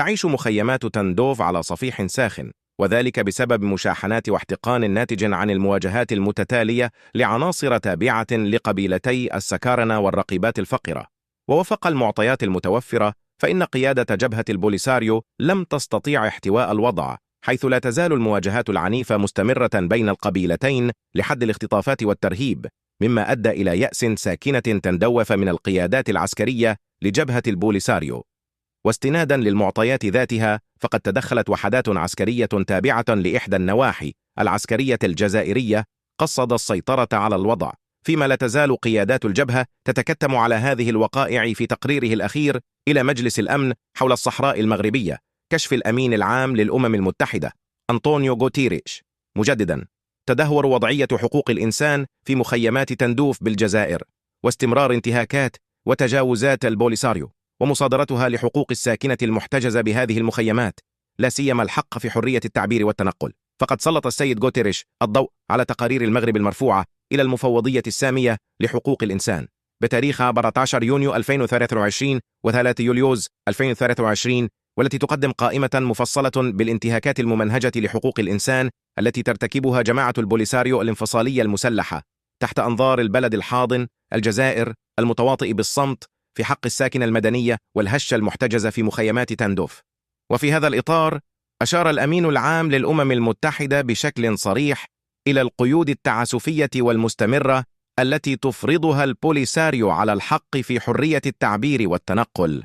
تعيش مخيمات تندوف على صفيح ساخن، وذلك بسبب مشاحنات واحتقان ناتج عن المواجهات المتتالية لعناصر تابعة لقبيلتي السكارنة والرقيبات الفقرة. ووفق المعطيات المتوفرة، فإن قيادة جبهة البوليساريو لم تستطيع احتواء الوضع، حيث لا تزال المواجهات العنيفة مستمرة بين القبيلتين لحد الاختطافات والترهيب، مما أدى إلى يأس ساكنة تندوف من القيادات العسكرية لجبهة البوليساريو. واستنادا للمعطيات ذاتها، فقد تدخلت وحدات عسكرية تابعة لإحدى النواحي العسكرية الجزائرية قصد السيطرة على الوضع، فيما لا تزال قيادات الجبهة تتكتم على هذه الوقائع في تقريره الأخير إلى مجلس الأمن حول الصحراء المغربية، كشف الأمين العام للأمم المتحدة أنطونيو غوتيريش مجددا تدهور وضعية حقوق الإنسان في مخيمات تندوف بالجزائر، واستمرار انتهاكات وتجاوزات البوليساريو ومصادرتها لحقوق الساكنة المحتجزة بهذه المخيمات، لا سيما الحق في حرية التعبير والتنقل. فقد سلط السيد غوتيريش الضوء على تقارير المغرب المرفوعة إلى المفوضية السامية لحقوق الإنسان بتاريخ 14 يونيو 2023 و3 يوليوز 2023، والتي تقدم قائمة مفصلة بالانتهاكات الممنهجة لحقوق الإنسان التي ترتكبها جماعة البوليساريو الانفصالية المسلحة تحت أنظار البلد الحاضن الجزائر المتواطئ بالصمت في حق الساكنة المدنية والهشة المحتجزة في مخيمات تندوف. وفي هذا الإطار أشار الأمين العام للأمم المتحدة بشكل صريح إلى القيود التعسفية والمستمرة التي تفرضها البوليساريو على الحق في حرية التعبير والتنقل.